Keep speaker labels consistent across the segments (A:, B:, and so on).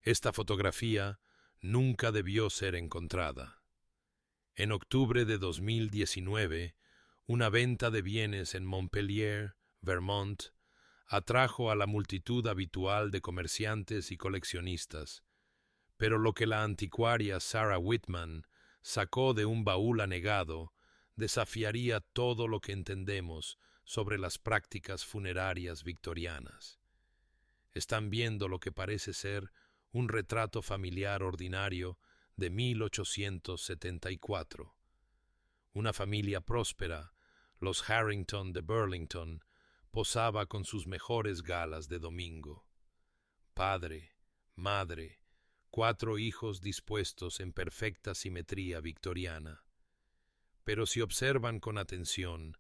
A: Esta fotografía nunca debió ser encontrada. En octubre de 2019, una venta de bienes en Montpelier, Vermont, atrajo a la multitud habitual de comerciantes y coleccionistas, pero lo que la anticuaria Sarah Whitman sacó de un baúl anegado desafiaría todo lo que entendemos sobre las prácticas funerarias victorianas. Están viendo lo que parece ser un retrato familiar ordinario de 1874. Una familia próspera, los Harrington de Burlington, posaba con sus mejores galas de domingo. Padre, madre, 4 hijos dispuestos en perfecta simetría victoriana. Pero si observan con atención,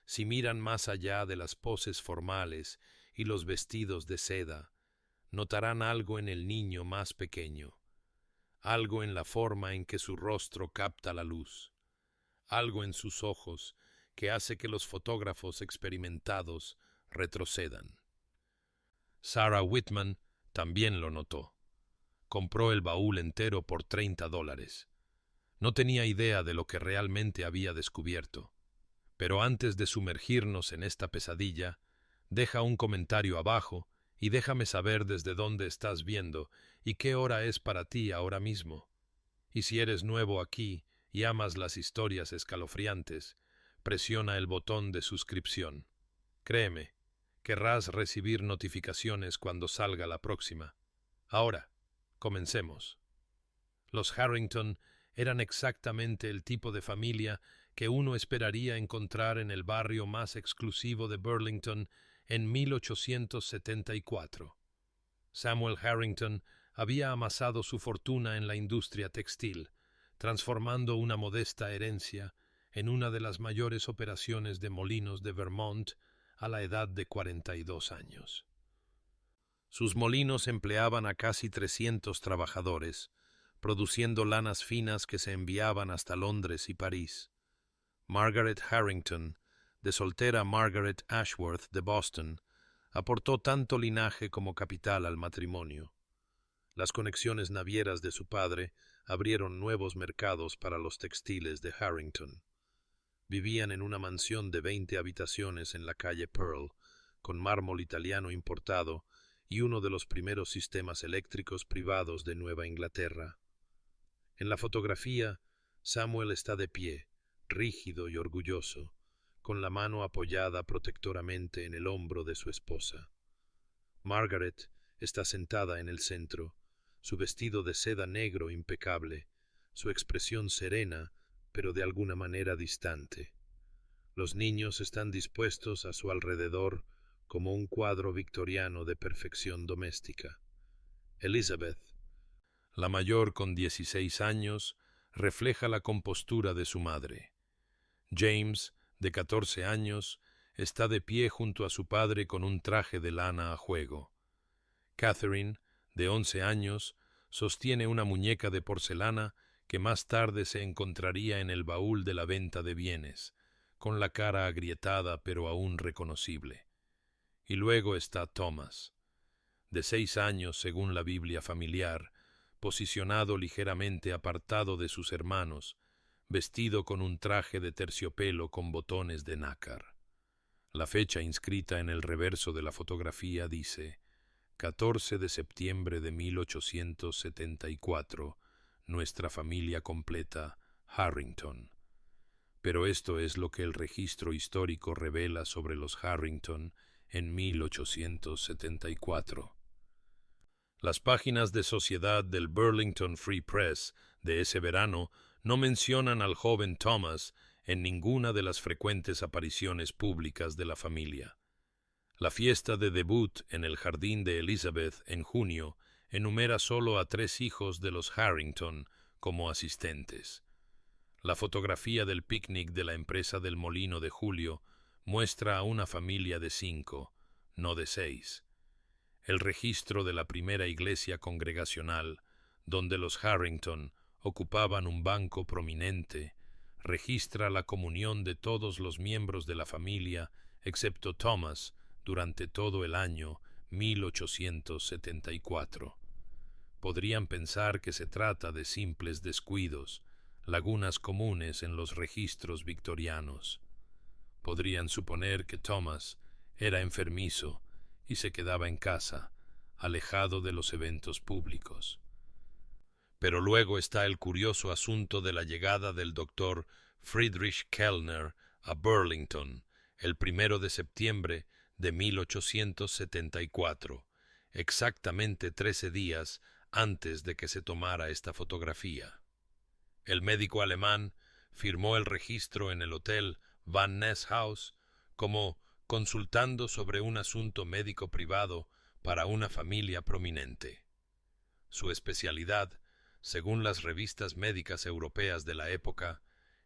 A: si miran más allá de las poses formales y los vestidos de seda, notarán algo en el niño más pequeño, algo en la forma en que su rostro capta la luz, algo en sus ojos que hace que los fotógrafos experimentados retrocedan. Sarah Whitman también lo notó. Compró el baúl entero por $30. No tenía idea de lo que realmente había descubierto. Pero antes de sumergirnos en esta pesadilla, deja un comentario abajo y déjame saber desde dónde estás viendo y qué hora es para ti ahora mismo. Y si eres nuevo aquí y amas las historias escalofriantes, presiona el botón de suscripción. Créeme, querrás recibir notificaciones cuando salga la próxima. Ahora, comencemos. Los Harrington eran exactamente el tipo de familia que uno esperaría encontrar en el barrio más exclusivo de Burlington en 1874. Samuel Harrington había amasado su fortuna en la industria textil, transformando una modesta herencia en una de las mayores operaciones de molinos de Vermont a la edad de 42 años. Sus molinos empleaban a casi 300 trabajadores, produciendo lanas finas que se enviaban hasta Londres y París. Margaret Harrington, de soltera Margaret Ashworth de Boston, aportó tanto linaje como capital al matrimonio. Las conexiones navieras de su padre abrieron nuevos mercados para los textiles de Harrington. Vivían en una mansión de 20 habitaciones en la calle Pearl, con mármol italiano importado y uno de los primeros sistemas eléctricos privados de Nueva Inglaterra. En la fotografía, Samuel está de pie, rígido y orgulloso, con la mano apoyada protectoramente en el hombro de su esposa. Margaret está sentada en el centro, su vestido de seda negro impecable, su expresión serena, pero de alguna manera distante. Los niños están dispuestos a su alrededor como un cuadro victoriano de perfección doméstica. Elizabeth, la mayor con 16 años, refleja la compostura de su madre. James, de 14 años, está de pie junto a su padre con un traje de lana a juego. Catherine, de 11 años, sostiene una muñeca de porcelana que más tarde se encontraría en el baúl de la venta de bienes, con la cara agrietada pero aún reconocible. Y luego está Thomas, de 6 años según la Biblia familiar, posicionado ligeramente apartado de sus hermanos, vestido con un traje de terciopelo con botones de nácar. La fecha inscrita en el reverso de la fotografía dice 14 de septiembre de 1874, nuestra familia completa, Harrington. Pero esto es lo que el registro histórico revela sobre los Harrington en 1874. Las páginas de sociedad del Burlington Free Press de ese verano no mencionan al joven Thomas en ninguna de las frecuentes apariciones públicas de la familia. La fiesta de debut en el jardín de Elizabeth en junio enumera solo a 3 hijos de los Harrington como asistentes. La fotografía del picnic de la empresa del molino de julio muestra a una familia de 5, no de 6. El registro de la primera iglesia congregacional, donde los Harrington ocupaban un banco prominente, registra la comunión de todos los miembros de la familia, excepto Thomas, durante todo el año 1874. podrían pensar que se trata de simples descuidos, lagunas comunes en los registros victorianos. Podrían suponer que Thomas era enfermizo y se quedaba en casa, alejado de los eventos públicos. Pero luego está el curioso asunto de la llegada del doctor Friedrich Kellner a Burlington el 1 de septiembre de 1874, exactamente 13 días antes de que se tomara esta fotografía. El médico alemán firmó el registro en el hotel Van Ness House como consultando sobre un asunto médico privado para una familia prominente. Su especialidad, según las revistas médicas europeas de la época,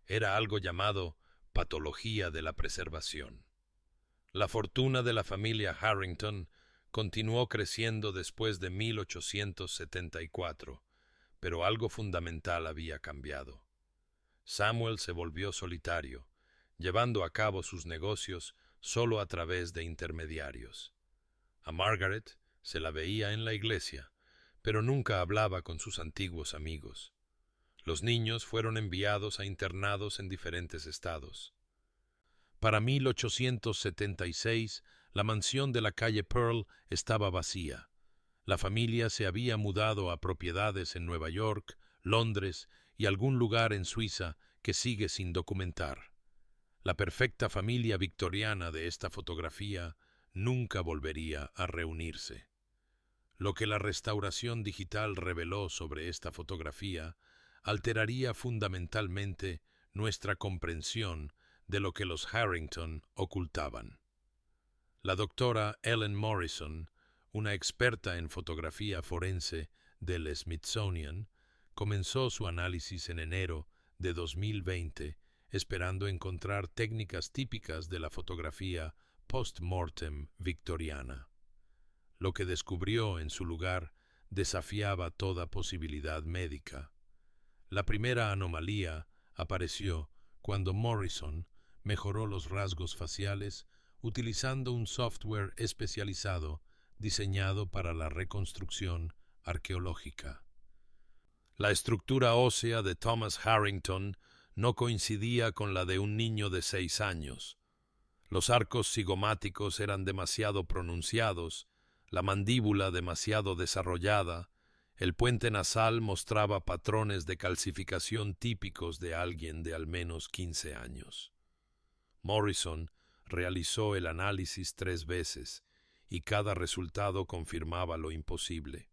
A: era algo llamado patología de la preservación. La fortuna de la familia Harrington continuó creciendo después de 1874, pero algo fundamental había cambiado. Samuel se volvió solitario, llevando a cabo sus negocios solo a través de intermediarios. A Margaret se la veía en la iglesia, pero nunca hablaba con sus antiguos amigos. Los niños fueron enviados a internados en diferentes estados. Para 1876, la mansión de la calle Pearl estaba vacía. La familia se había mudado a propiedades en Nueva York, Londres y algún lugar en Suiza que sigue sin documentar. La perfecta familia victoriana de esta fotografía nunca volvería a reunirse. Lo que la restauración digital reveló sobre esta fotografía alteraría fundamentalmente nuestra comprensión de lo que los Harrington ocultaban. La doctora Ellen Morrison, una experta en fotografía forense del Smithsonian, comenzó su análisis en enero de 2020, esperando encontrar técnicas típicas de la fotografía post-mortem victoriana. Lo que descubrió en su lugar desafiaba toda posibilidad médica. La primera anomalía apareció cuando Morrison mejoró los rasgos faciales utilizando un software especializado diseñado para la reconstrucción arqueológica. La estructura ósea de Thomas Harrington no coincidía con la de un niño de 6 años. Los arcos cigomáticos eran demasiado pronunciados, la mandíbula demasiado desarrollada, el puente nasal mostraba patrones de calcificación típicos de alguien de al menos 15 años. Morrison realizó el análisis 3 veces y cada resultado confirmaba lo imposible.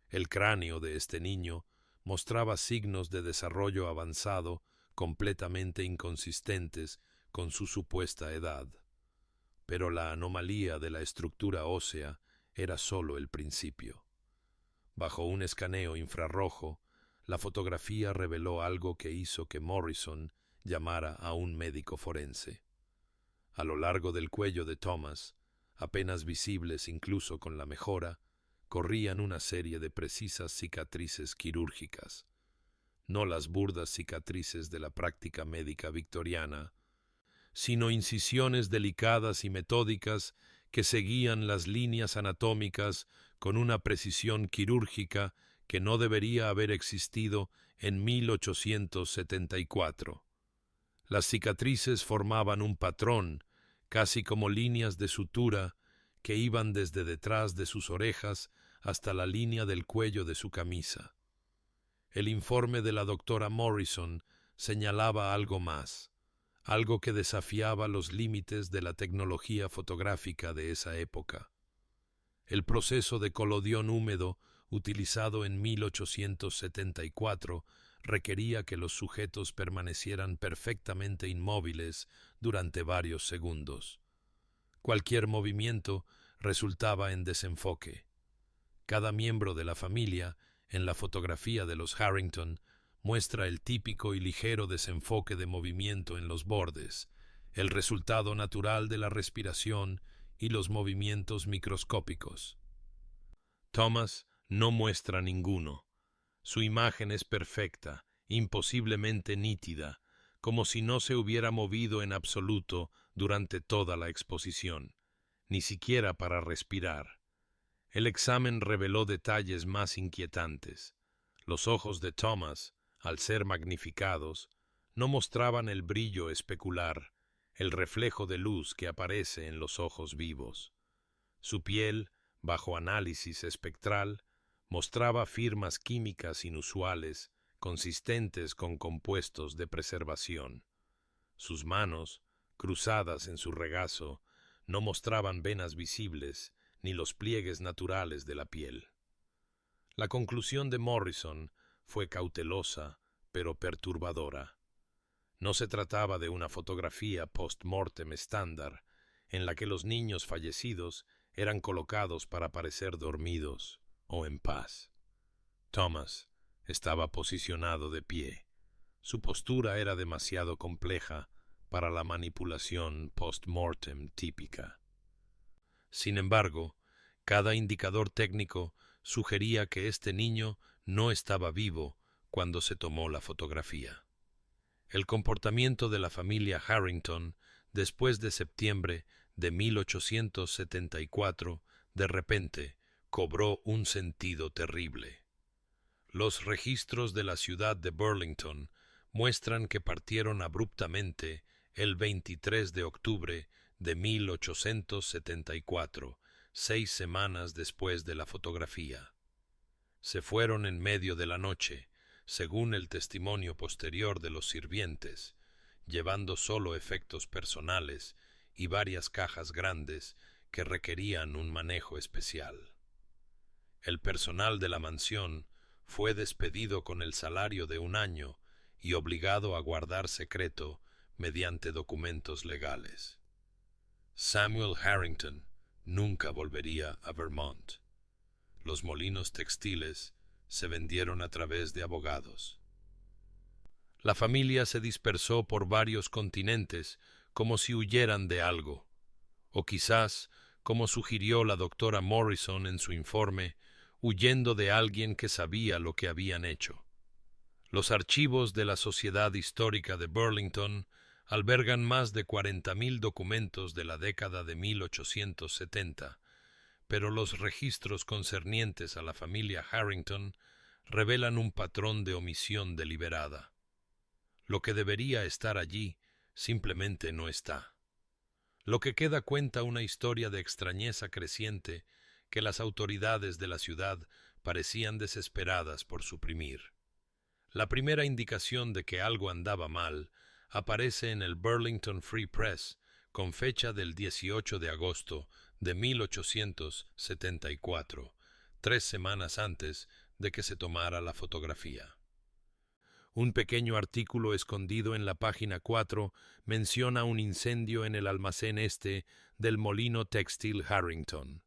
A: El cráneo de este niño mostraba signos de desarrollo avanzado completamente inconsistentes con su supuesta edad. Pero la anomalía de la estructura ósea era solo el principio. Bajo un escaneo infrarrojo, la fotografía reveló algo que hizo que Morrison llamara a un médico forense. A lo largo del cuello de Thomas, apenas visibles incluso con la mejora, corrían una serie de precisas cicatrices quirúrgicas. No las burdas cicatrices de la práctica médica victoriana, sino incisiones delicadas y metódicas que seguían las líneas anatómicas con una precisión quirúrgica que no debería haber existido en 1874. Las cicatrices formaban un patrón, casi como líneas de sutura, que iban desde detrás de sus orejas hasta la línea del cuello de su camisa. El informe de la doctora Morrison señalaba algo más, algo que desafiaba los límites de la tecnología fotográfica de esa época. El proceso de colodión húmedo utilizado en 1874 requería que los sujetos permanecieran perfectamente inmóviles durante varios segundos. Cualquier movimiento resultaba en desenfoque. Cada miembro de la familia, en la fotografía de los Harrington, muestra el típico y ligero desenfoque de movimiento en los bordes, el resultado natural de la respiración y los movimientos microscópicos. Thomas no muestra ninguno. Su imagen es perfecta, imposiblemente nítida, como si no se hubiera movido en absoluto durante toda la exposición, ni siquiera para respirar. El examen reveló detalles más inquietantes. Los ojos de Thomas, al ser magnificados, no mostraban el brillo especular, el reflejo de luz que aparece en los ojos vivos. Su piel, bajo análisis espectral, mostraba firmas químicas inusuales, consistentes con compuestos de preservación. Sus manos, cruzadas en su regazo, no mostraban venas visibles ni los pliegues naturales de la piel. La conclusión de Morrison fue cautelosa, pero perturbadora. No se trataba de una fotografía post-mortem estándar, en la que los niños fallecidos eran colocados para parecer dormidos o en paz. Thomas estaba posicionado de pie. Su postura era demasiado compleja para la manipulación post-mortem típica. Sin embargo, cada indicador técnico sugería que este niño no estaba vivo cuando se tomó la fotografía. El comportamiento de la familia Harrington después de septiembre de 1874 de repente cobró un sentido terrible. Los registros de la ciudad de Burlington muestran que partieron abruptamente el 23 de octubre de 1874, 6 semanas después de la fotografía. Se fueron en medio de la noche, según el testimonio posterior de los sirvientes, llevando solo efectos personales y varias cajas grandes que requerían un manejo especial. El personal de la mansión fue despedido con el salario de un año y obligado a guardar secreto mediante documentos legales. Samuel Harrington nunca volvería a Vermont. Los molinos textiles se vendieron a través de abogados. La familia se dispersó por varios continentes como si huyeran de algo, o quizás, como sugirió la doctora Morrison en su informe, huyendo de alguien que sabía lo que habían hecho. Los archivos de la Sociedad Histórica de Burlington albergan más de 40,000 documentos de la década de 1870, pero los registros concernientes a la familia Harrington revelan un patrón de omisión deliberada. Lo que debería estar allí simplemente no está. Lo que queda cuenta una historia de extrañeza creciente que las autoridades de la ciudad parecían desesperadas por suprimir. La primera indicación de que algo andaba mal aparece en el Burlington Free Press, con fecha del 18 de agosto de 1874, 3 semanas antes de que se tomara la fotografía. Un pequeño artículo escondido en la página 4 menciona un incendio en el almacén este del molino textil Harrington.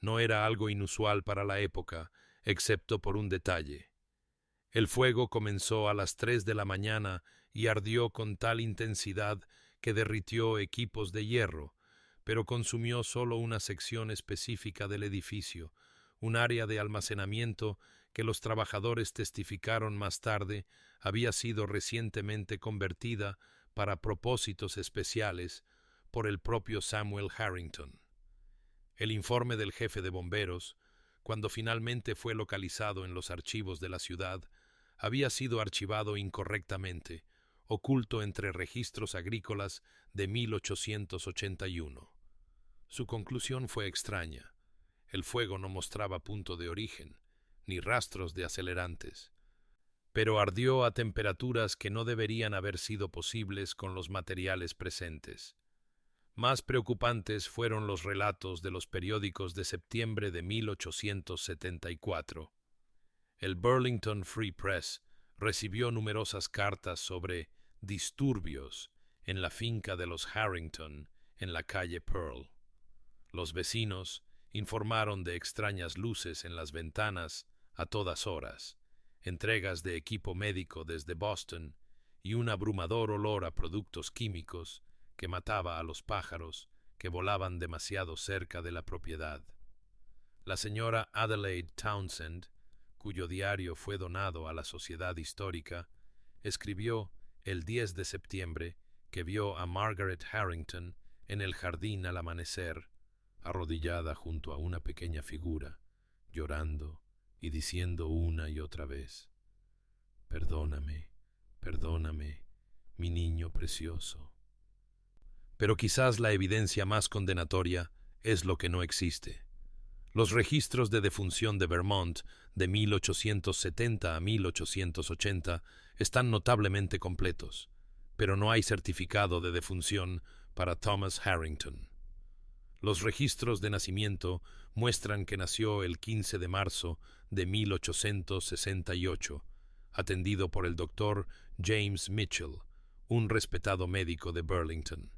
A: No era algo inusual para la época, excepto por un detalle. El fuego comenzó a las 3 de la mañana y ardió con tal intensidad que derritió equipos de hierro, pero consumió solo una sección específica del edificio, un área de almacenamiento que los trabajadores testificaron más tarde había sido recientemente convertida para propósitos especiales por el propio Samuel Harrington. El informe del jefe de bomberos, cuando finalmente fue localizado en los archivos de la ciudad, había sido archivado incorrectamente, oculto entre registros agrícolas de 1881. Su conclusión fue extraña. El fuego no mostraba punto de origen, ni rastros de acelerantes, pero ardió a temperaturas que no deberían haber sido posibles con los materiales presentes. Más preocupantes fueron los relatos de los periódicos de septiembre de 1874. El Burlington Free Press recibió numerosas cartas sobre disturbios en la finca de los Harrington en la calle Pearl. Los vecinos informaron de extrañas luces en las ventanas a todas horas, entregas de equipo médico desde Boston y un abrumador olor a productos químicos que mataba a los pájaros que volaban demasiado cerca de la propiedad. La señora Adelaide Townsend, cuyo diario fue donado a la Sociedad Histórica, escribió el 10 de septiembre que vio a Margaret Harrington en el jardín al amanecer, arrodillada junto a una pequeña figura, llorando y diciendo una y otra vez: «Perdóname, perdóname, mi niño precioso». Pero quizás la evidencia más condenatoria es lo que no existe. Los registros de defunción de Vermont de 1870 a 1880 están notablemente completos, pero no hay certificado de defunción para Thomas Harrington. Los registros de nacimiento muestran que nació el 15 de marzo de 1868, atendido por el doctor James Mitchell, un respetado médico de Burlington.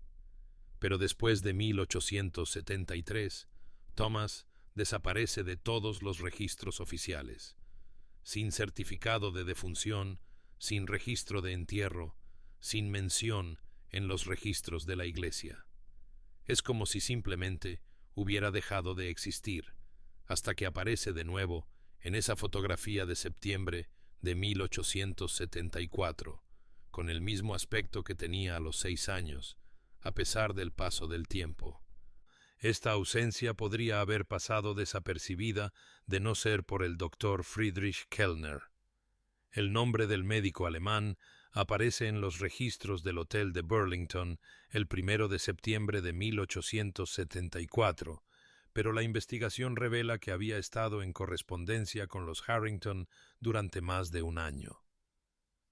A: Pero después de 1873, Thomas desaparece de todos los registros oficiales, sin certificado de defunción, sin registro de entierro, sin mención en los registros de la Iglesia. Es como si simplemente hubiera dejado de existir, hasta que aparece de nuevo en esa fotografía de septiembre de 1874, con el mismo aspecto que tenía a los 6 años, a pesar del paso del tiempo. Esta ausencia podría haber pasado desapercibida de no ser por el doctor Friedrich Kellner. El nombre del médico alemán aparece en los registros del Hotel de Burlington el 1 de septiembre de 1874, pero la investigación revela que había estado en correspondencia con los Harrington durante más de un año.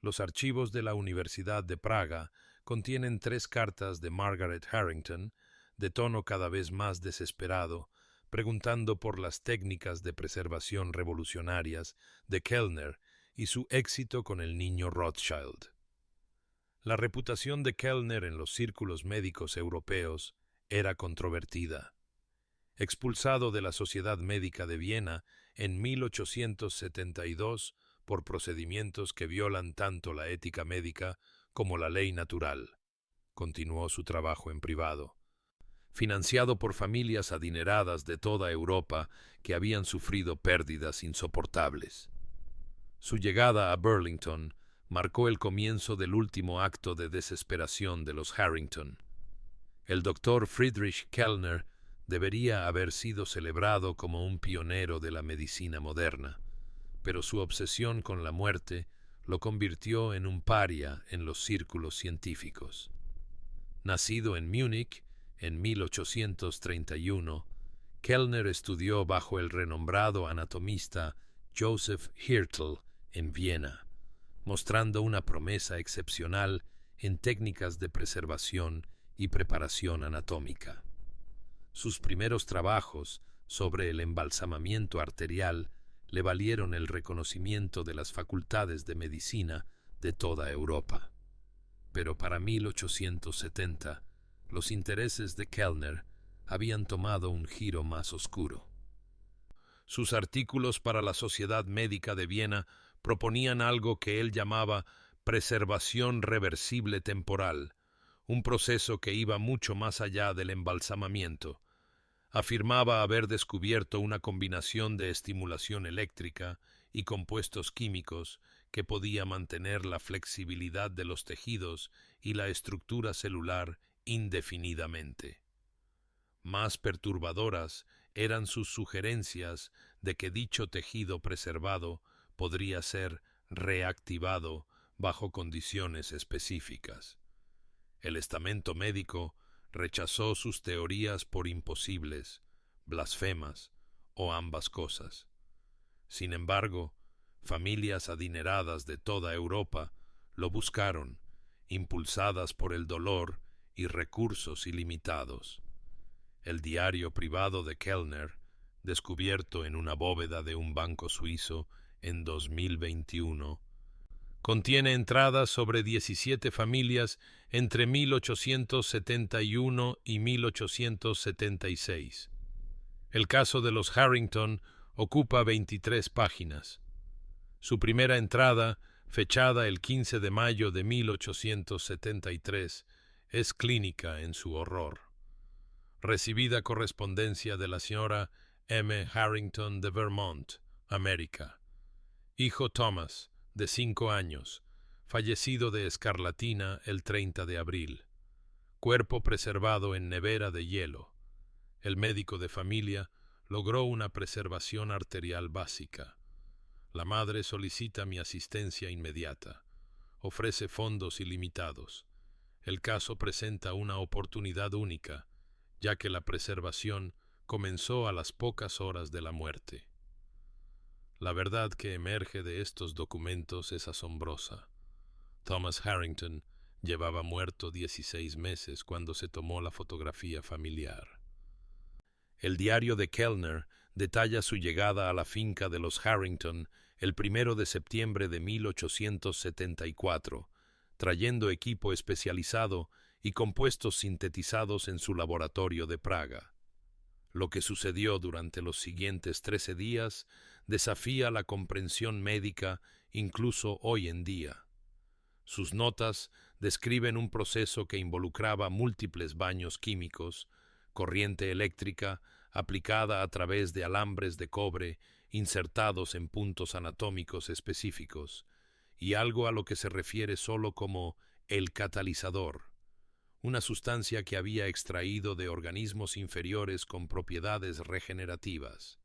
A: Los archivos de la Universidad de Praga contienen 3 cartas de Margaret Harrington, de tono cada vez más desesperado, preguntando por las técnicas de preservación revolucionarias de Kellner y su éxito con el niño Rothschild. La reputación de Kellner en los círculos médicos europeos era controvertida. Expulsado de la Sociedad Médica de Viena en 1872 por procedimientos que violan tanto la ética médica como la ley natural, continuó su trabajo en privado, financiado por familias adineradas de toda Europa que habían sufrido pérdidas insoportables. Su llegada a Burlington marcó el comienzo del último acto de desesperación de los Harrington. El doctor Friedrich Kellner debería haber sido celebrado como un pionero de la medicina moderna, pero su obsesión con la muerte lo convirtió en un paria en los círculos científicos. Nacido en Múnich en 1831, Kellner estudió bajo el renombrado anatomista Joseph Hirtl en Viena, mostrando una promesa excepcional en técnicas de preservación y preparación anatómica. Sus primeros trabajos sobre el embalsamamiento arterial le valieron el reconocimiento de las facultades de medicina de toda Europa. Pero para 1870, los intereses de Kellner habían tomado un giro más oscuro. Sus artículos para la Sociedad Médica de Viena proponían algo que él llamaba preservación reversible temporal, un proceso que iba mucho más allá del embalsamamiento. Afirmaba haber descubierto una combinación de estimulación eléctrica y compuestos químicos que podía mantener la flexibilidad de los tejidos y la estructura celular indefinidamente. Más perturbadoras eran sus sugerencias de que dicho tejido preservado podría ser reactivado bajo condiciones específicas. El estamento médico rechazó sus teorías por imposibles, blasfemas o ambas cosas. Sin embargo, familias adineradas de toda Europa lo buscaron, impulsadas por el dolor y recursos ilimitados. El diario privado de Kellner, descubierto en una bóveda de un banco suizo en 2021, contiene entradas sobre 17 familias entre 1871 y 1876. El caso de los Harrington ocupa 23 páginas. Su primera entrada, fechada el 15 de mayo de 1873, es clínica en su horror. Recibida correspondencia de la señora M. Harrington de Vermont, América. Hijo Thomas, de 5 años, fallecido de escarlatina el 30 de abril. Cuerpo preservado en nevera de hielo. El médico de familia logró una preservación arterial básica. La madre solicita mi asistencia inmediata. Ofrece fondos ilimitados. El caso presenta una oportunidad única, ya que la preservación comenzó a las pocas horas de la muerte. La verdad que emerge de estos documentos es asombrosa. Thomas Harrington llevaba muerto 16 meses cuando se tomó la fotografía familiar. El diario de Kellner detalla su llegada a la finca de los Harrington el 1 de septiembre de 1874, trayendo equipo especializado y compuestos sintetizados en su laboratorio de Praga. Lo que sucedió durante los siguientes 13 días desafía la comprensión médica incluso hoy en día. Sus notas describen un proceso que involucraba múltiples baños químicos, corriente eléctrica aplicada a través de alambres de cobre insertados en puntos anatómicos específicos, y algo a lo que se refiere solo como el catalizador, una sustancia que había extraído de organismos inferiores con propiedades regenerativas.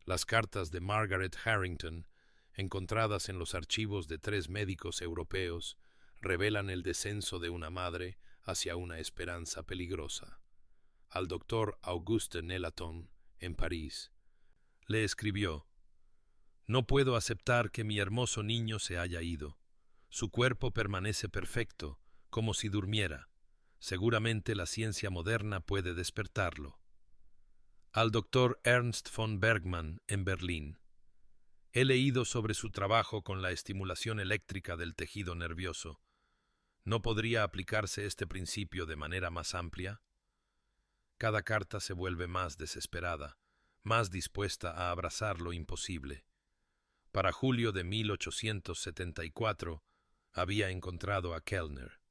A: Las cartas de Margaret Harrington, encontradas en los archivos de 3 médicos europeos, revelan el descenso de una madre hacia una esperanza peligrosa. Al doctor Auguste Nelaton, en París, le escribió: «No puedo aceptar que mi hermoso niño se haya ido. Su cuerpo permanece perfecto, como si durmiera. Seguramente la ciencia moderna puede despertarlo». Al doctor Ernst von Bergmann, en Berlín: «He leído sobre su trabajo con la estimulación eléctrica del tejido nervioso. ¿No podría aplicarse este principio de manera más amplia?». Cada carta se vuelve más desesperada, más dispuesta a abrazar lo imposible. Para julio de 1874 había encontrado a Kellner.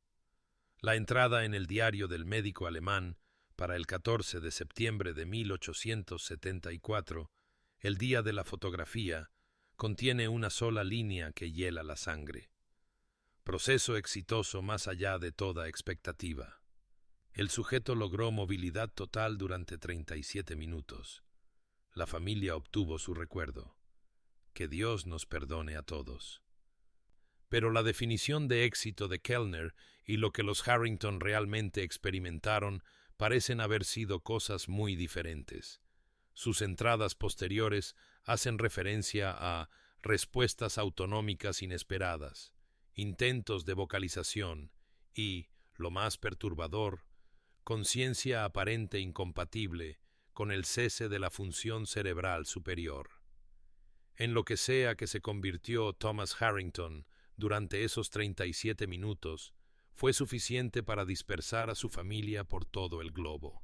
A: La entrada en el diario del médico alemán para el 14 de septiembre de 1874, el día de la fotografía, contiene una sola línea que hiela la sangre. Proceso exitoso más allá de toda expectativa. El sujeto logró movilidad total durante 37 minutos. La familia obtuvo su recuerdo. Que Dios nos perdone a todos. Pero la definición de éxito de Kellner y lo que los Harrington realmente experimentaron parecen haber sido cosas muy diferentes. Sus entradas posteriores hacen referencia a respuestas autonómicas inesperadas, intentos de vocalización y, lo más perturbador, conciencia aparente incompatible con el cese de la función cerebral superior. En lo que sea que se convirtió Thomas Harrington durante esos 37 minutos, fue suficiente para dispersar a su familia por todo el globo.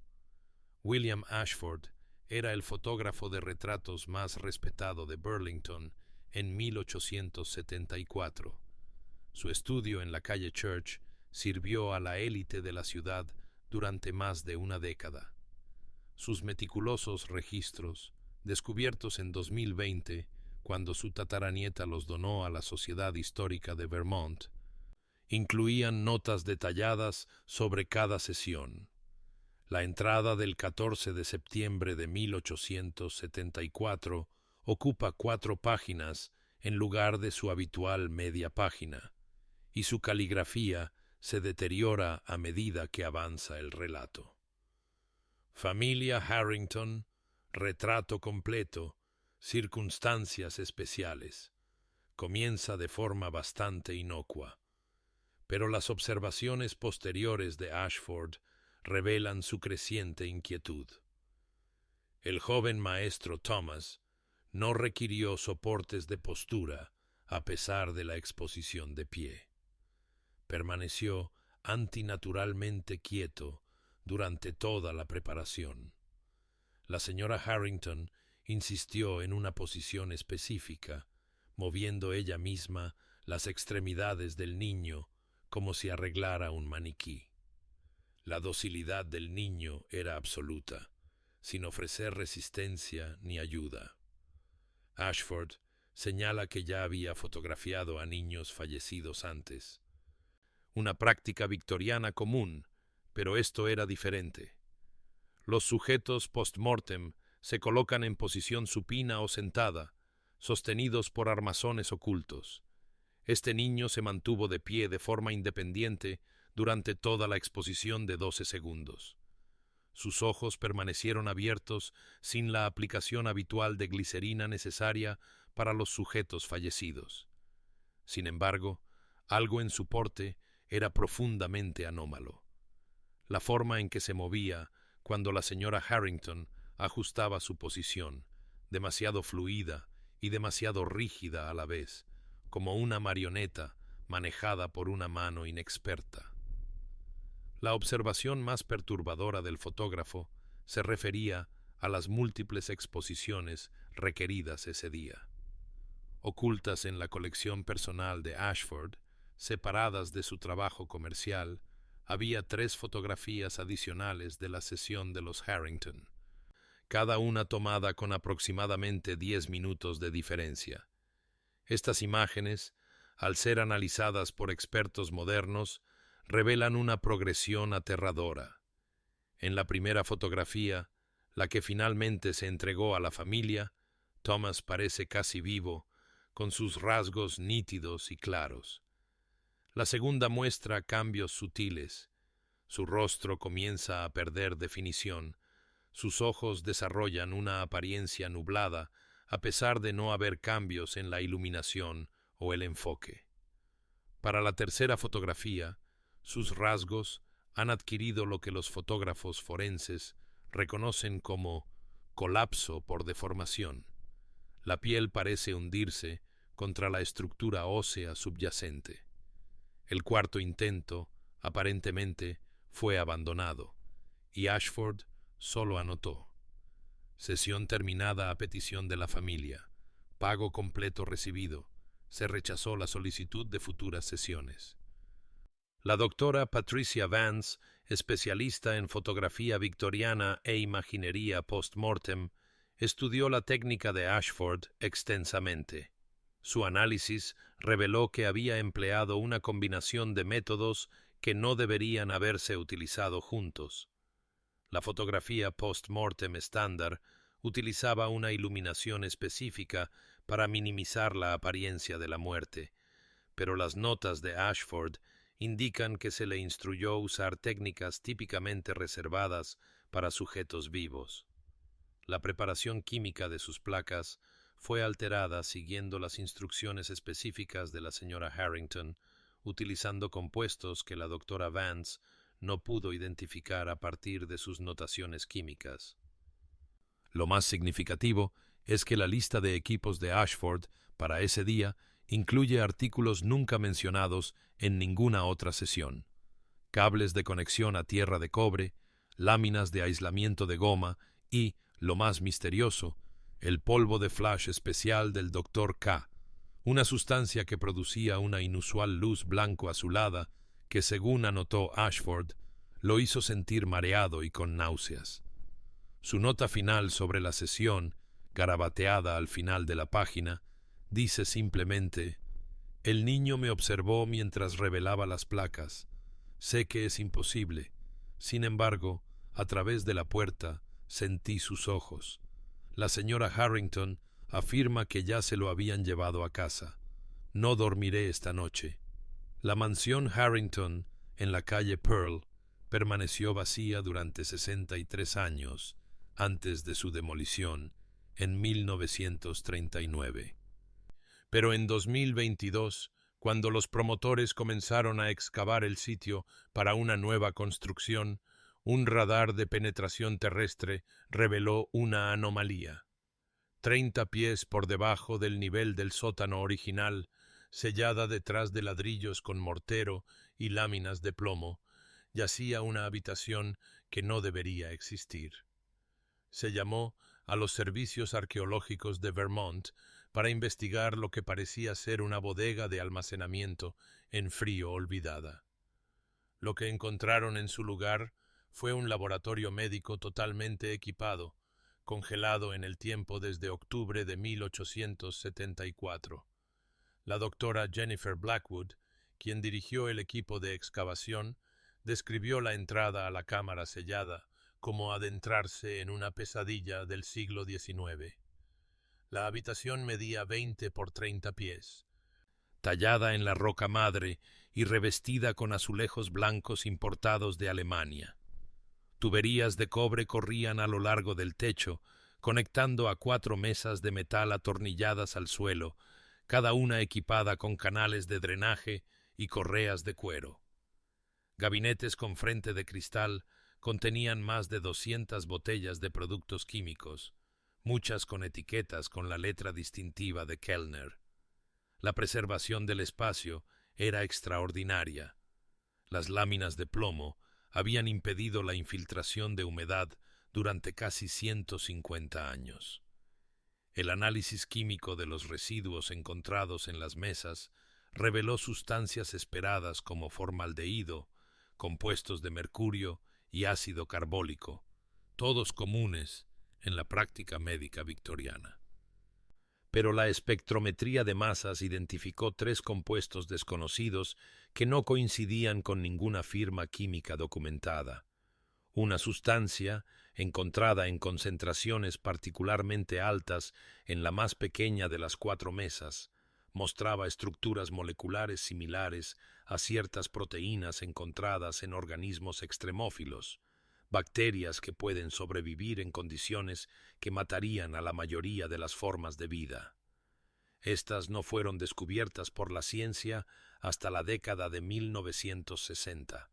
A: William Ashford era el fotógrafo de retratos más respetado de Burlington en 1874. Su estudio en la calle Church sirvió a la élite de la ciudad durante más de una década. Sus meticulosos registros, descubiertos en 2020, cuando su tataranieta los donó a la Sociedad Histórica de Vermont, incluían notas detalladas sobre cada sesión. La entrada del 14 de septiembre de 1874 ocupa 4 páginas en lugar de su habitual media página, y su caligrafía se deteriora a medida que avanza el relato. Familia Harrington, retrato completo, circunstancias especiales. Comienza de forma bastante inocua, pero las observaciones posteriores de Ashford revelan su creciente inquietud. El joven maestro Thomas no requirió soportes de postura a pesar de la exposición de pie. Permaneció antinaturalmente quieto durante toda la preparación. La señora Harrington insistió en una posición específica, moviendo ella misma las extremidades del niño como si arreglara un maniquí. La docilidad del niño era absoluta, sin ofrecer resistencia ni ayuda. Ashford señala que ya había fotografiado a niños fallecidos antes. Una práctica victoriana común, pero esto era diferente. Los sujetos post-mortem se colocan en posición supina o sentada, sostenidos por armazones ocultos. Este niño se mantuvo de pie de forma independiente durante toda la exposición de 12 segundos. Sus ojos permanecieron abiertos sin la aplicación habitual de glicerina necesaria para los sujetos fallecidos. Sin embargo, algo en su porte era profundamente anómalo. La forma en que se movía cuando la señora Harrington ajustaba su posición, demasiado fluida y demasiado rígida a la vez, como una marioneta manejada por una mano inexperta. La observación más perturbadora del fotógrafo se refería a las múltiples exposiciones requeridas ese día. Ocultas en la colección personal de Ashford, separadas de su trabajo comercial, había 3 fotografías adicionales de la sesión de los Harrington, cada una tomada con aproximadamente 10 minutos de diferencia. Estas imágenes, al ser analizadas por expertos modernos, revelan una progresión aterradora. En la primera fotografía, la que finalmente se entregó a la familia, Thomas parece casi vivo, con sus rasgos nítidos y claros. La segunda muestra cambios sutiles. Su rostro comienza a perder definición. Sus ojos desarrollan una apariencia nublada, a pesar de no haber cambios en la iluminación o el enfoque. Para la tercera fotografía, sus rasgos han adquirido lo que los fotógrafos forenses reconocen como colapso por deformación. La piel parece hundirse contra la estructura ósea subyacente. El cuarto intento, aparentemente, fue abandonado, y Ashford solo anotó: sesión terminada a petición de la familia, pago completo recibido, se rechazó la solicitud de futuras sesiones. La doctora Patricia Vance, especialista en fotografía victoriana e imaginería post-mortem, estudió la técnica de Ashford extensamente. Su análisis reveló que había empleado una combinación de métodos que no deberían haberse utilizado juntos. La fotografía post-mortem estándar utilizaba una iluminación específica para minimizar la apariencia de la muerte, pero las notas de Ashford indican que se le instruyó usar técnicas típicamente reservadas para sujetos vivos. La preparación química de sus placas fue alterada siguiendo las instrucciones específicas de la señora Harrington, utilizando compuestos que la doctora Vance no pudo identificar a partir de sus notaciones químicas. Lo más significativo es que la lista de equipos de Ashford para ese día incluye artículos nunca mencionados en ninguna otra sesión: cables de conexión a tierra de cobre, láminas de aislamiento de goma y, lo más misterioso, el polvo de flash especial del Dr. K, una sustancia que producía una inusual luz blanco-azulada que, según anotó Ashford, lo hizo sentir mareado y con náuseas. Su nota final sobre la sesión, garabateada al final de la página, dice simplemente: el niño me observó mientras revelaba las placas. Sé que es imposible. Sin embargo, a través de la puerta, sentí sus ojos. La señora Harrington afirma que ya se lo habían llevado a casa. No dormiré esta noche. La mansión Harrington, en la calle Pearl, permaneció vacía durante 63 años antes de su demolición en 1939. Pero en 2022, cuando los promotores comenzaron a excavar el sitio para una nueva construcción, un radar de penetración terrestre reveló una anomalía. 30 pies por debajo del nivel del sótano original, sellada detrás de ladrillos con mortero y láminas de plomo, yacía una habitación que no debería existir. Se llamó a los servicios arqueológicos de Vermont para investigar lo que parecía ser una bodega de almacenamiento en frío olvidada. Lo que encontraron en su lugar fue un laboratorio médico totalmente equipado, congelado en el tiempo desde octubre de 1874. La doctora Jennifer Blackwood, quien dirigió el equipo de excavación, describió la entrada a la cámara sellada como adentrarse en una pesadilla del siglo XIX. La habitación medía 20 por 30 pies, tallada en la roca madre y revestida con azulejos blancos importados de Alemania. Tuberías de cobre corrían a lo largo del techo, conectando a 4 mesas de metal atornilladas al suelo, cada una equipada con canales de drenaje y correas de cuero. Gabinetes con frente de cristal contenían más de 200 botellas de productos químicos, muchas con etiquetas con la letra distintiva de Kellner. La preservación del espacio era extraordinaria. Las láminas de plomo habían impedido la infiltración de humedad durante casi 150 años. El análisis químico de los residuos encontrados en las mesas reveló sustancias esperadas como formaldehído, compuestos de mercurio y ácido carbólico, todos comunes en la práctica médica victoriana. Pero la espectrometría de masas identificó 3 compuestos desconocidos que no coincidían con ninguna firma química documentada. Una sustancia, encontrada en concentraciones particularmente altas en la más pequeña de las 4 mesas, mostraba estructuras moleculares similares a ciertas proteínas encontradas en organismos extremófilos, bacterias que pueden sobrevivir en condiciones que matarían a la mayoría de las formas de vida. Estas no fueron descubiertas por la ciencia hasta la década de 1960.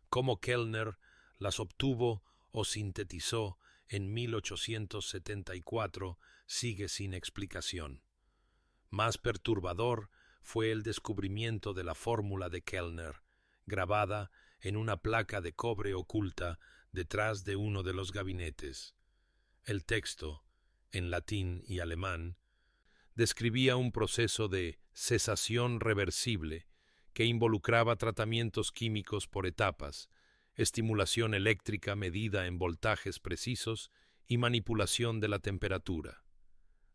A: Cómo Kellner las obtuvo o sintetizó en 1874 sigue sin explicación. Más perturbador fue el descubrimiento de la fórmula de Kellner, grabada en una placa de cobre oculta detrás de uno de los gabinetes. El texto, en latín y alemán, describía un proceso de cesación reversible que involucraba tratamientos químicos por etapas, estimulación eléctrica medida en voltajes precisos y manipulación de la temperatura.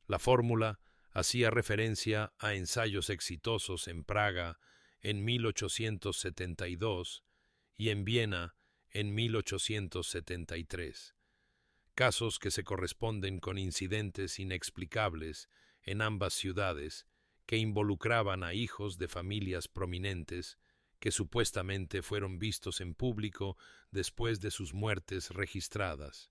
A: La fórmula hacía referencia a ensayos exitosos en Praga en 1872 y en Viena en 1873, casos que se corresponden con incidentes inexplicables en ambas ciudades que involucraban a hijos de familias prominentes que supuestamente fueron vistos en público después de sus muertes registradas.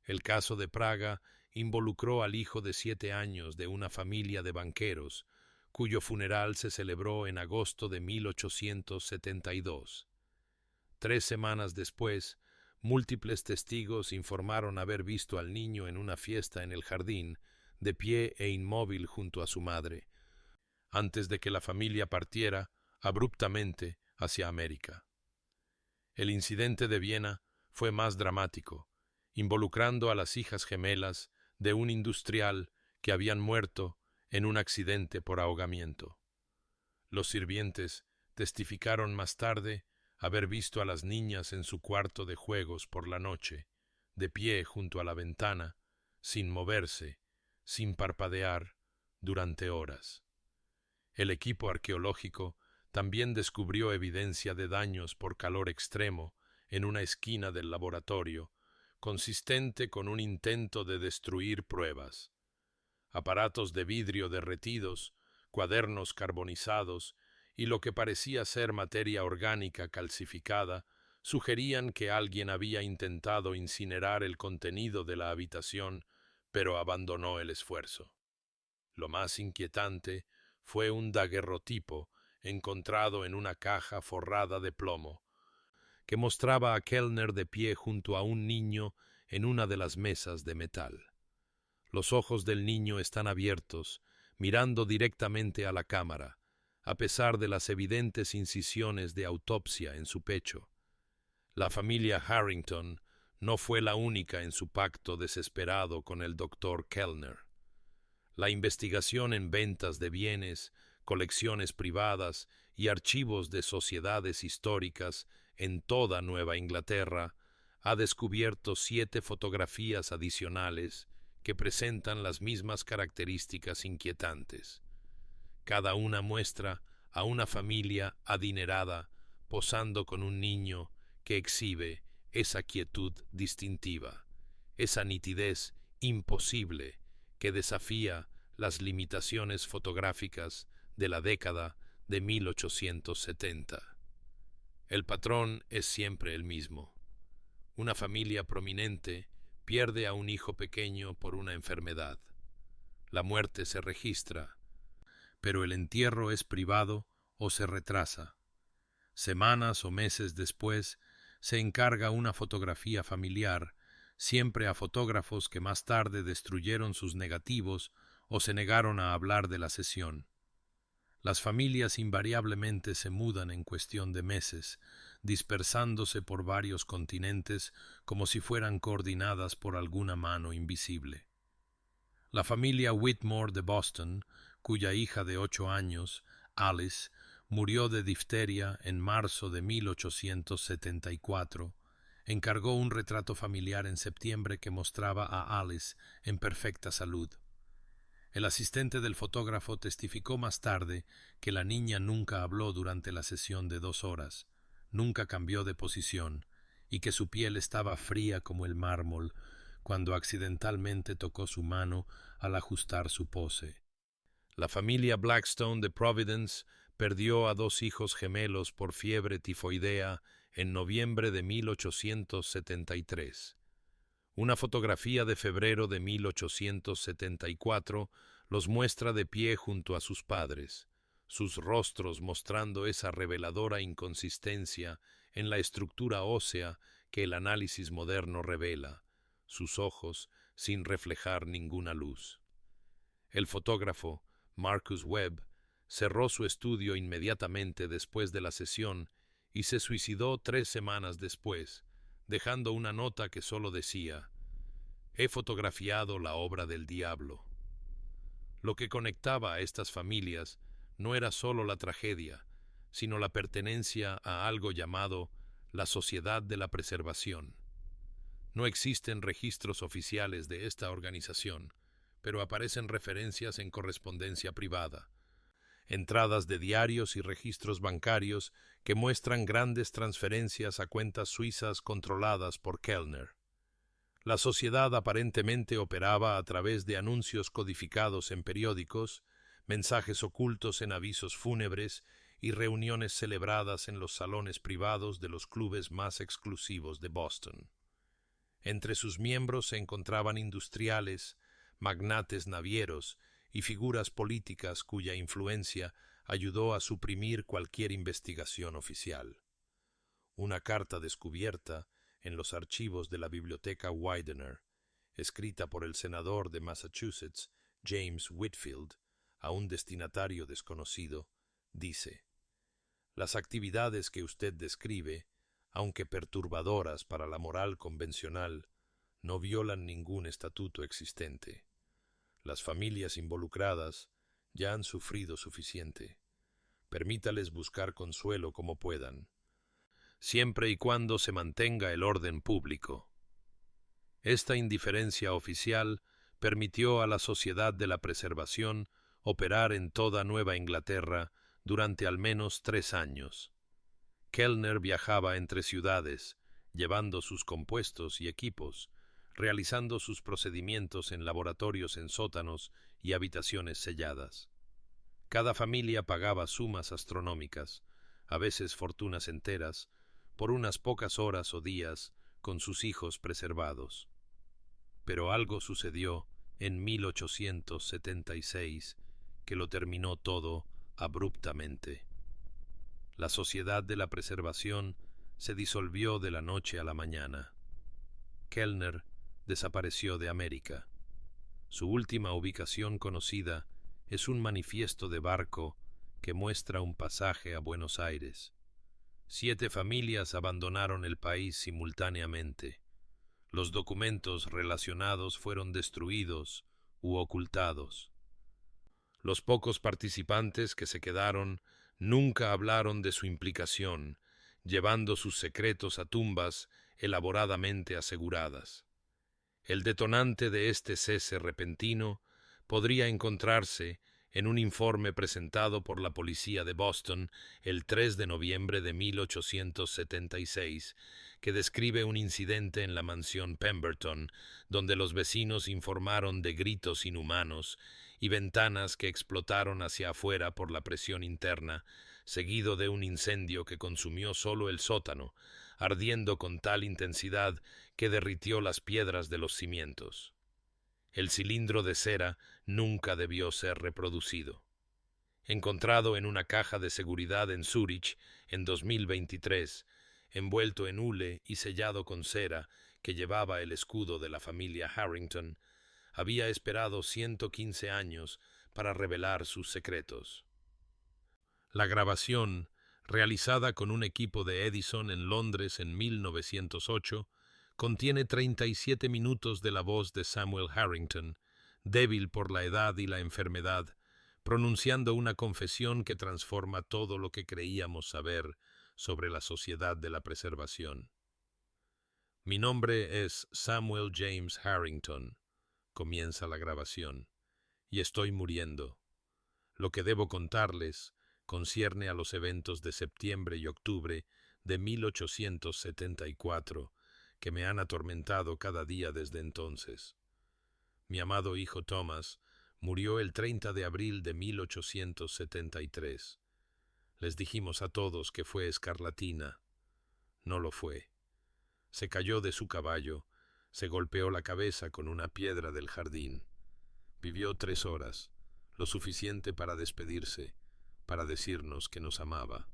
A: El caso de Praga involucró al hijo de 7 años de una familia de banqueros, cuyo funeral se celebró en agosto de 1872. 3 semanas después, múltiples testigos informaron haber visto al niño en una fiesta en el jardín, de pie e inmóvil junto a su madre, antes de que la familia partiera abruptamente hacia América. El incidente de Viena fue más dramático, involucrando a las hijas gemelas de un industrial que habían muerto en un accidente por ahogamiento. Los sirvientes testificaron más tarde haber visto a las niñas en su cuarto de juegos por la noche, de pie junto a la ventana, sin moverse, sin parpadear, durante horas. El equipo arqueológico también descubrió evidencia de daños por calor extremo en una esquina del laboratorio, consistente con un intento de destruir pruebas. Aparatos de vidrio derretidos, cuadernos carbonizados y lo que parecía ser materia orgánica calcificada sugerían que alguien había intentado incinerar el contenido de la habitación, pero abandonó el esfuerzo. Lo más inquietante fue un daguerrotipo encontrado en una caja forrada de plomo, que mostraba a Kellner de pie junto a un niño en una de las mesas de metal. Los ojos del niño están abiertos, mirando directamente a la cámara, a pesar de las evidentes incisiones de autopsia en su pecho. La familia Harrington no fue la única en su pacto desesperado con el doctor Kellner. La investigación en ventas de bienes, colecciones privadas y archivos de sociedades históricas en toda Nueva Inglaterra ha descubierto 7 fotografías adicionales que presentan las mismas características inquietantes. Cada una muestra a una familia adinerada posando con un niño que exhibe esa quietud distintiva, esa nitidez imposible que desafía las limitaciones fotográficas de la década de 1870. El patrón es siempre el mismo. Una familia prominente pierde a un hijo pequeño por una enfermedad. La muerte se registra, pero el entierro es privado o se retrasa. Semanas o meses después, se encarga una fotografía familiar, siempre a fotógrafos que más tarde destruyeron sus negativos o se negaron a hablar de la sesión. Las familias invariablemente se mudan en cuestión de meses, dispersándose por varios continentes como si fueran coordinadas por alguna mano invisible. La familia Whitmore de Boston, cuya hija de 8 años, Alice, murió de difteria en marzo de 1874, encargó un retrato familiar en septiembre que mostraba a Alice en perfecta salud. El asistente del fotógrafo testificó más tarde que la niña nunca habló durante la sesión de 2 horas, nunca cambió de posición, y que su piel estaba fría como el mármol cuando accidentalmente tocó su mano al ajustar su pose. La familia Blackstone de Providence perdió a 2 hijos gemelos por fiebre tifoidea en noviembre de 1873. Una fotografía de febrero de 1874 los muestra de pie junto a sus padres, sus rostros mostrando esa reveladora inconsistencia en la estructura ósea que el análisis moderno revela, sus ojos sin reflejar ninguna luz. El fotógrafo, Marcus Webb, cerró su estudio inmediatamente después de la sesión y se suicidó 3 semanas después, dejando una nota que solo decía: «He fotografiado la obra del diablo». Lo que conectaba a estas familias no era solo la tragedia, sino la pertenencia a algo llamado la Sociedad de la Preservación. No existen registros oficiales de esta organización, pero aparecen referencias en correspondencia privada, entradas de diarios y registros bancarios que muestran grandes transferencias a cuentas suizas controladas por Kellner. La sociedad aparentemente operaba a través de anuncios codificados en periódicos, mensajes ocultos en avisos fúnebres y reuniones celebradas en los salones privados de los clubes más exclusivos de Boston. Entre sus miembros se encontraban industriales, magnates navieros y figuras políticas cuya influencia ayudó a suprimir cualquier investigación oficial. Una carta descubierta en los archivos de la biblioteca Widener, escrita por el senador de Massachusetts, James Whitfield, a un destinatario desconocido, dice: «Las actividades que usted describe, aunque perturbadoras para la moral convencional, no violan ningún estatuto existente. Las familias involucradas ya han sufrido suficiente. Permítales buscar consuelo como puedan, siempre y cuando se mantenga el orden público». Esta indiferencia oficial permitió a la Sociedad de la Preservación operar en toda Nueva Inglaterra durante al menos 3 años. Kellner viajaba entre ciudades, llevando sus compuestos y equipos, realizando sus procedimientos en laboratorios en sótanos y habitaciones selladas. Cada familia pagaba sumas astronómicas, a veces fortunas enteras, por unas pocas horas o días con sus hijos preservados. Pero algo sucedió en 1876 que lo terminó todo abruptamente. La Sociedad de la Preservación se disolvió de la noche a la mañana. Kellner desapareció de América. Su última ubicación conocida es un manifiesto de barco que muestra un pasaje a Buenos Aires. 7 familias abandonaron el país simultáneamente. Los documentos relacionados fueron destruidos u ocultados. Los pocos participantes que se quedaron nunca hablaron de su implicación, llevando sus secretos a tumbas elaboradamente aseguradas. El detonante de este cese repentino podría encontrarse en un informe presentado por la policía de Boston el 3 de noviembre de 1876, que describe un incidente en la mansión Pemberton, donde los vecinos informaron de gritos inhumanos y ventanas que explotaron hacia afuera por la presión interna, seguido de un incendio que consumió solo el sótano, ardiendo con tal intensidad que derritió las piedras de los cimientos. El cilindro de cera nunca debió ser reproducido. Encontrado en una caja de seguridad en Zúrich en 2023, envuelto en hule y sellado con cera que llevaba el escudo de la familia Harrington, había esperado 115 años para revelar sus secretos. La grabación, realizada con un equipo de Edison en Londres en 1908, contiene 37 minutos de la voz de Samuel Harrington, débil por la edad y la enfermedad, pronunciando una confesión que transforma todo lo que creíamos saber sobre la sociedad de la preservación. Mi nombre es Samuel James Harrington, comienza la grabación, y estoy muriendo. Lo que debo contarles concierne a los eventos de septiembre y octubre de 1874, que me han atormentado cada día desde entonces. Mi amado hijo Thomas murió el 30 de abril de 1873. Les dijimos a todos que fue escarlatina. No lo fue. Se cayó de su caballo, se golpeó la cabeza con una piedra del jardín. Vivió 3 horas, lo suficiente para despedirse, para decirnos que nos amaba.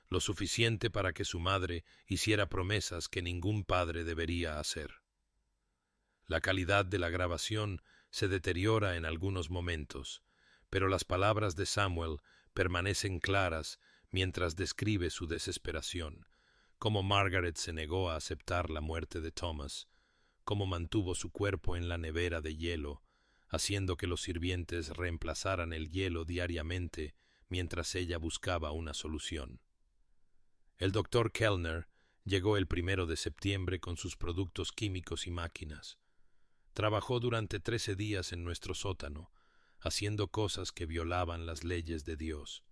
A: Lo suficiente para que su madre hiciera promesas que ningún padre debería hacer. La calidad de la grabación se deteriora en algunos momentos, pero las palabras de Samuel permanecen claras mientras describe su desesperación, cómo Margaret se negó a aceptar la muerte de Thomas, cómo mantuvo su cuerpo en la nevera de hielo, haciendo que los sirvientes reemplazaran el hielo diariamente mientras ella buscaba una solución. El doctor Kellner llegó el 1 de septiembre con sus productos químicos y máquinas. Trabajó durante 13 días en nuestro sótano, haciendo cosas que violaban las leyes de Dios.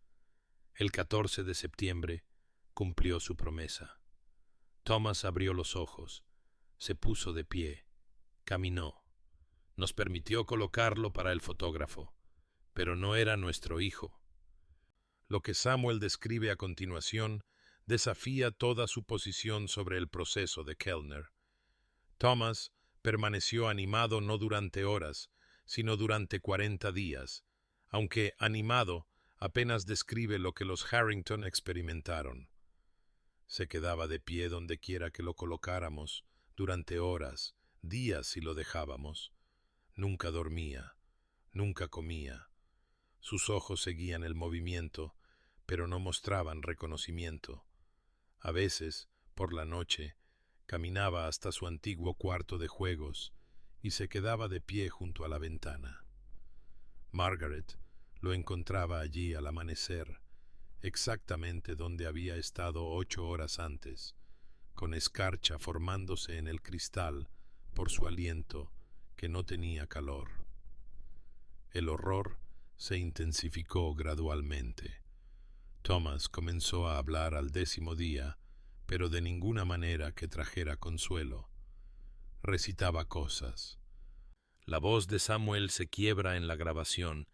A: El 14 de septiembre cumplió su promesa. Thomas abrió los ojos, se puso de pie, caminó. Nos permitió colocarlo para el fotógrafo, pero no era nuestro hijo. Lo que Samuel describe a continuación desafía toda su posición sobre el proceso de Kellner. Thomas permaneció animado no durante horas, sino durante 40 días, aunque animado apenas describe lo que los Harrington experimentaron. Se quedaba de pie donde quiera que lo colocáramos, durante horas, días si lo dejábamos. Nunca dormía, nunca comía. Sus ojos seguían el movimiento, pero no mostraban reconocimiento. A veces, por la noche, caminaba hasta su antiguo cuarto de juegos y se quedaba de pie junto a la ventana. Margaret lo encontraba allí al amanecer, exactamente donde había estado 8 horas antes, con escarcha formándose en el cristal por su aliento que no tenía calor. El horror se intensificó gradualmente. Thomas comenzó a hablar al 10º día, pero de ninguna manera que trajera consuelo. Recitaba cosas. La voz de Samuel se quiebra en la grabación.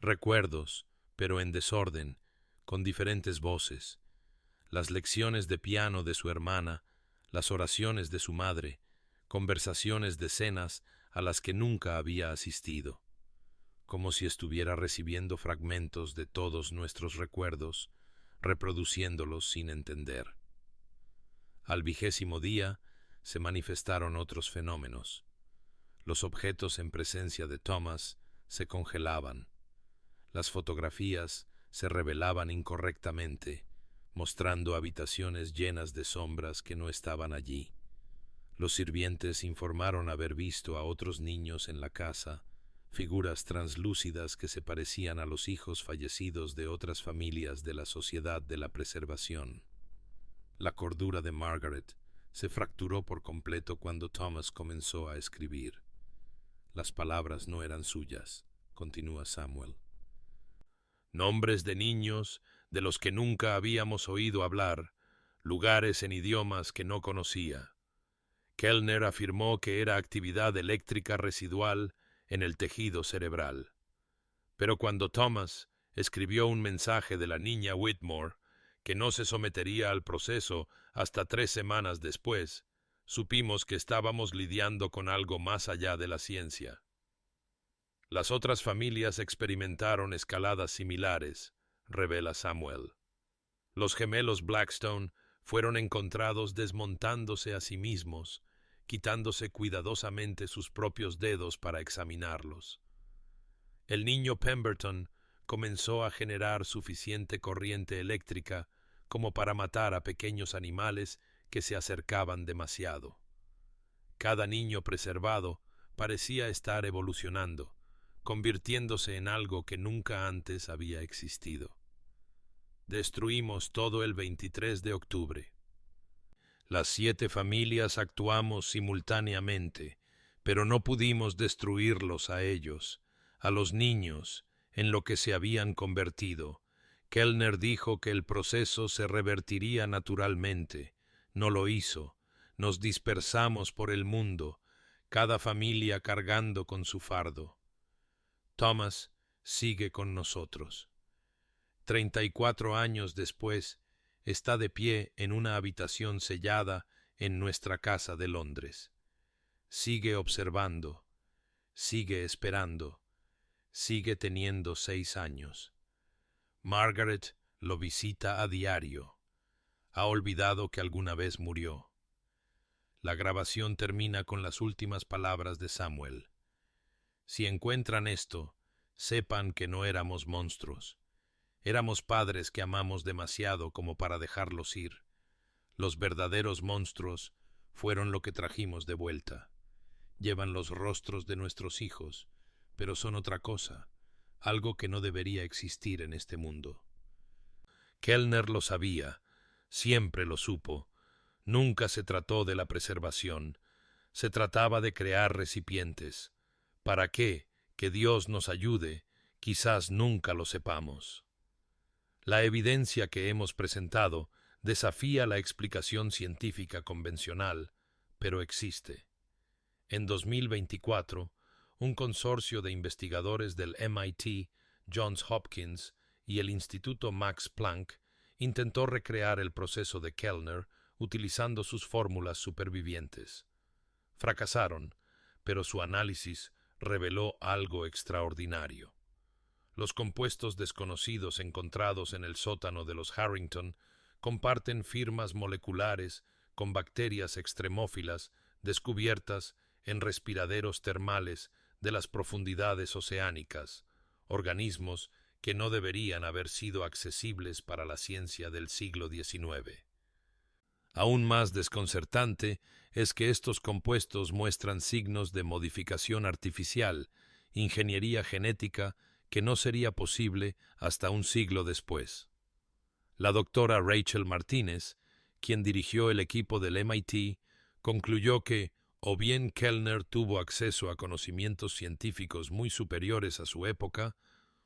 A: Recuerdos, pero en desorden, con diferentes voces. Las lecciones de piano de su hermana, las oraciones de su madre, conversaciones de cenas a las que nunca había asistido. Como si estuviera recibiendo fragmentos de todos nuestros recuerdos, reproduciéndolos sin entender. Al 20º día se manifestaron otros fenómenos. Los objetos en presencia de Thomas se congelaban. Las fotografías se revelaban incorrectamente, mostrando habitaciones llenas de sombras que no estaban allí. Los sirvientes informaron haber visto a otros niños en la casa, figuras translúcidas que se parecían a los hijos fallecidos de otras familias de la Sociedad de la Preservación. La cordura de Margaret se fracturó por completo cuando Thomas comenzó a escribir. Las palabras no eran suyas, continúa Samuel. nombres de niños de los que nunca habíamos oído hablar, lugares en idiomas que no conocía. Kellner afirmó que era actividad eléctrica residual en el tejido cerebral. Pero cuando Thomas escribió un mensaje de la niña Whitmore, que no se sometería al proceso hasta 3 semanas después, supimos que estábamos lidiando con algo más allá de la ciencia. Las otras familias experimentaron escaladas similares, revela Samuel. Los gemelos Blackstone fueron encontrados desmontándose a sí mismos, quitándose cuidadosamente sus propios dedos para examinarlos. El niño Pemberton comenzó a generar suficiente corriente eléctrica como para matar a pequeños animales que se acercaban demasiado. Cada niño preservado parecía estar evolucionando, convirtiéndose en algo que nunca antes había existido. Destruimos todo el 23 de octubre. Las 7 familias actuamos simultáneamente, pero no pudimos destruirlos a ellos, a los niños, en lo que se habían convertido. Kellner dijo que el proceso se revertiría naturalmente. No lo hizo. Nos dispersamos por el mundo, cada familia cargando con su fardo. Thomas sigue con nosotros. 34 años después, está de pie en una habitación sellada en nuestra casa de Londres. Sigue observando, sigue esperando, sigue teniendo 6 años. Margaret lo visita a diario. Ha olvidado que alguna vez murió. La grabación termina con las últimas palabras de Samuel. Si encuentran esto, sepan que no éramos monstruos. Éramos padres que amamos demasiado como para dejarlos ir. Los verdaderos monstruos fueron lo que trajimos de vuelta. Llevan los rostros de nuestros hijos, pero son otra cosa, algo que no debería existir en este mundo. Kellner lo sabía, siempre lo supo. Nunca se trató de la preservación, se trataba de crear recipientes. ¿Para qué? Que Dios nos ayude, quizás nunca lo sepamos. La evidencia que hemos presentado desafía la explicación científica convencional, pero existe. En 2024, un consorcio de investigadores del MIT, Johns Hopkins y el Instituto Max Planck intentó recrear el proceso de Kellner utilizando sus fórmulas supervivientes. Fracasaron, pero su análisis reveló algo extraordinario. Los compuestos desconocidos encontrados en el sótano de los Harrington comparten firmas moleculares con bacterias extremófilas descubiertas en respiraderos termales de las profundidades oceánicas, organismos que no deberían haber sido accesibles para la ciencia del siglo XIX. Aún más desconcertante es que estos compuestos muestran signos de modificación artificial, ingeniería genética, que no sería posible hasta un siglo después. La doctora Rachel Martínez, quien dirigió el equipo del MIT, concluyó que o bien Kellner tuvo acceso a conocimientos científicos muy superiores a su época,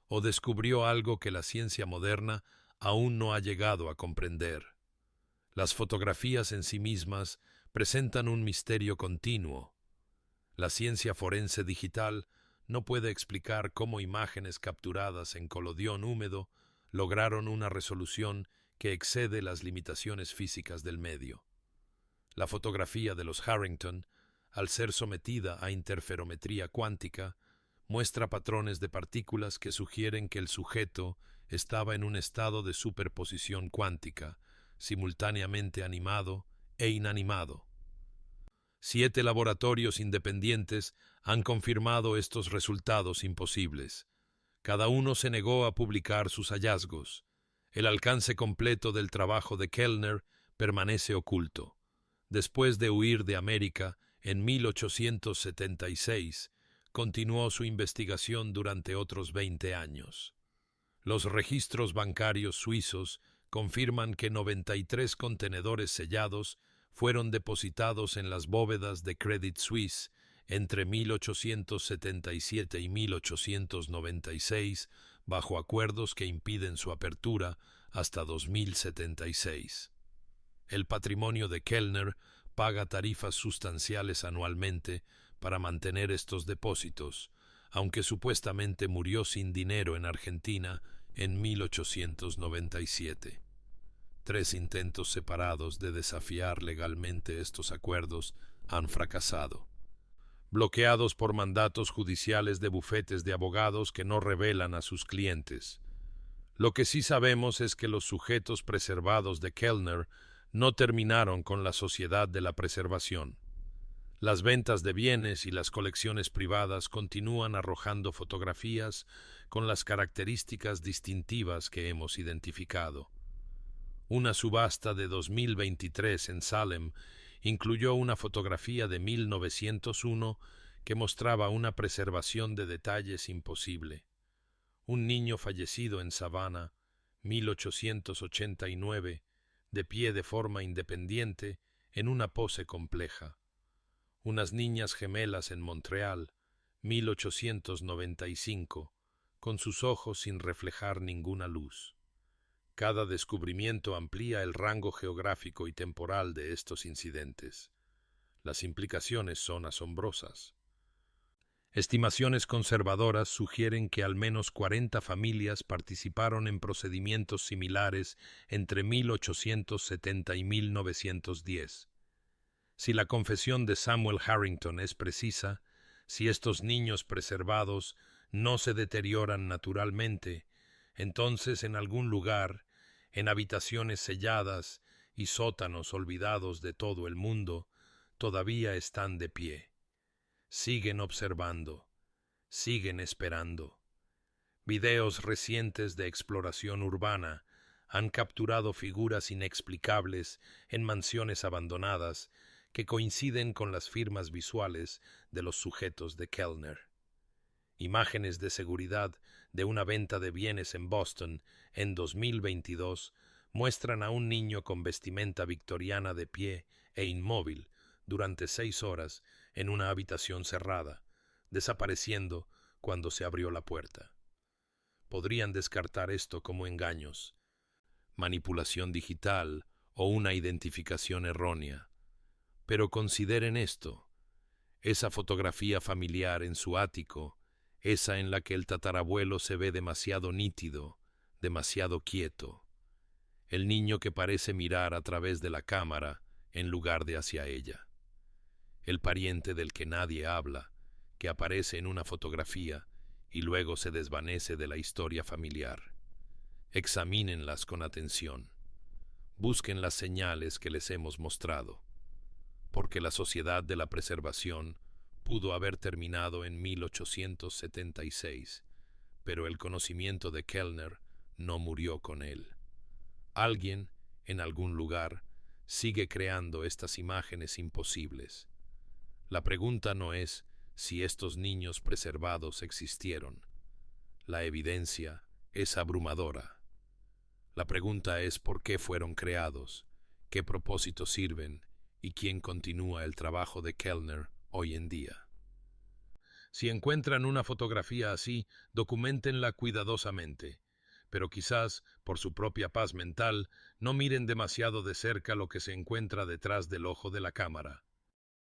A: o descubrió algo que la ciencia moderna aún no ha llegado a comprender. Las fotografías en sí mismas presentan un misterio continuo. La ciencia forense digital no puede explicar cómo imágenes capturadas en colodión húmedo lograron una resolución que excede las limitaciones físicas del medio. La fotografía de los Harrington, al ser sometida a interferometría cuántica, muestra patrones de partículas que sugieren que el sujeto estaba en un estado de superposición cuántica, simultáneamente animado e inanimado. 7 laboratorios independientes han confirmado estos resultados imposibles. Cada uno se negó a publicar sus hallazgos. El alcance completo del trabajo de Kellner permanece oculto. Después de huir de América en 1876, continuó su investigación durante otros 20 años. Los registros bancarios suizos confirman que 93 contenedores sellados fueron depositados en las bóvedas de Credit Suisse entre 1877 y 1896 bajo acuerdos que impiden su apertura hasta 2076. El patrimonio de Kellner paga tarifas sustanciales anualmente para mantener estos depósitos, aunque supuestamente murió sin dinero en Argentina en 1897. 3 intentos separados de desafiar legalmente estos acuerdos han fracasado, bloqueados por mandatos judiciales de bufetes de abogados que no revelan a sus clientes. Lo que sí sabemos es que los sujetos preservados de Kellner no terminaron con la Sociedad de la Preservación. Las ventas de bienes y las colecciones privadas continúan arrojando fotografías con las características distintivas que hemos identificado. Una subasta de 2023 en Salem incluyó una fotografía de 1901 que mostraba una preservación de detalles imposible. Un niño fallecido en Savannah, 1889, de pie de forma independiente, en una pose compleja. Unas niñas gemelas en Montreal, 1895, con sus ojos sin reflejar ninguna luz. Cada descubrimiento amplía el rango geográfico y temporal de estos incidentes. Las implicaciones son asombrosas. Estimaciones conservadoras sugieren que al menos 40 familias participaron en procedimientos similares entre 1870 y 1910. Si la confesión de Samuel Harrington es precisa, si estos niños preservados no se deterioran naturalmente, entonces en algún lugar, en habitaciones selladas y sótanos olvidados de todo el mundo, todavía están de pie. Siguen observando, siguen esperando. Videos recientes de exploración urbana han capturado figuras inexplicables en mansiones abandonadas que coinciden con las firmas visuales de los sujetos de Kellner. Imágenes de seguridad de una venta de bienes en Boston en 2022 muestran a un niño con vestimenta victoriana de pie e inmóvil durante 6 horas en una habitación cerrada, desapareciendo cuando se abrió la puerta. Podrían descartar esto como engaños, manipulación digital o una identificación errónea. Pero consideren esto: esa fotografía familiar en su ático, esa en la que el tatarabuelo se ve demasiado nítido, demasiado quieto. El niño que parece mirar a través de la cámara en lugar de hacia ella. El pariente del que nadie habla, que aparece en una fotografía y luego se desvanece de la historia familiar. Examínenlas con atención. Busquen las señales que les hemos mostrado. Porque la Sociedad de la Preservación pudo haber terminado en 1876, pero el conocimiento de Kellner no murió con él. Alguien, en algún lugar, sigue creando estas imágenes imposibles. La pregunta no es si estos niños preservados existieron. La evidencia es abrumadora. La pregunta es por qué fueron creados, qué propósitos sirven y quién continúa el trabajo de Kellner hoy en día. Si encuentran una fotografía así, documentenla cuidadosamente, pero quizás, por su propia paz mental, no miren demasiado de cerca lo que se encuentra detrás del ojo de la cámara.